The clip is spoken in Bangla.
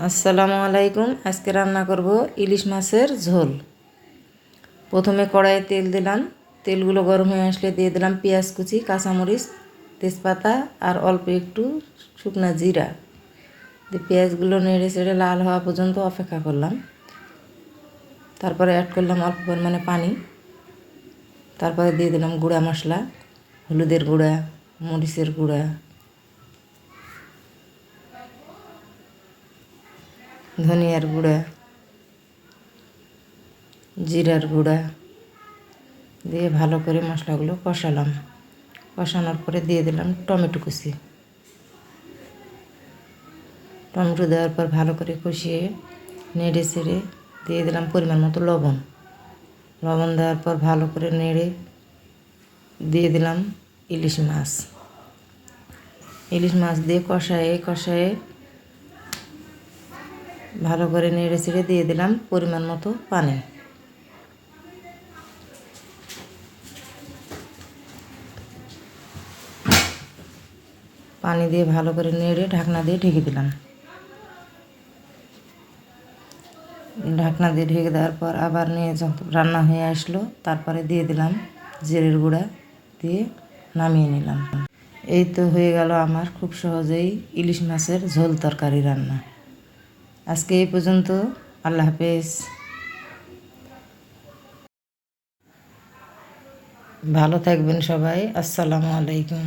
আসসালামু আলাইকুম। আজকে রান্না করব ইলিশ মাছের ঝোল। প্রথমে কড়াইয়ে তেল দিলাম। তেলগুলো গরম হয়ে আসলে দিয়ে দিলাম পেঁয়াজ কুচি, কাঁচামরিচ, তেজপাতা আর অল্প একটু শুকনা জিরা দিয়ে পেঁয়াজগুলো নেড়ে চেড়ে লাল হওয়া পর্যন্ত অপেক্ষা করলাম। তারপরে অ্যাড করলাম অল্প পরিমাণে পানি। তারপরে দিয়ে দিলাম গুঁড়া মশলা, হলুদের গুঁড়া, মরিচের গুঁড়া, ধনিয়ার গুঁড়া, জিরার গুঁড়া দিয়ে ভালো করে মশলাগুলো কষালাম। কষানোর পরে দিয়ে দিলাম টমেটো কুচি। টমেটো দেওয়ার পর ভালো করে কষিয়ে নেড়ে চেড়ে দিয়ে দিলাম পরিমাণ মতো লবণ। লবণ দেওয়ার পর ভালো করে নেড়ে দিয়ে দিলাম ইলিশ মাছ। ইলিশ মাছ দিয়ে কষায়ে ভালো করে নেড়ে চেড়ে দিয়ে দিলাম পরিমাণ মতো পানি। পানি দিয়ে ভালো করে নেড়ে ঢাকনা দিয়ে ঢেকে দিলাম। ঢাকনা দিয়ে ঢেকে দেওয়ার পর আবার নিয়ে যখন রান্না হয়ে আসলো তারপরে দিয়ে দিলাম জিরের গুঁড়া দিয়ে নামিয়ে নিলাম। এই তো হয়ে গেল আমার খুব সহজেই ইলিশ মাছের ঝোল তরকারি রান্না। আজকে এই পর্যন্ত। আল্লাহ হাফেজ। ভালো থাকবেন সবাই। আসসালামু আলাইকুম।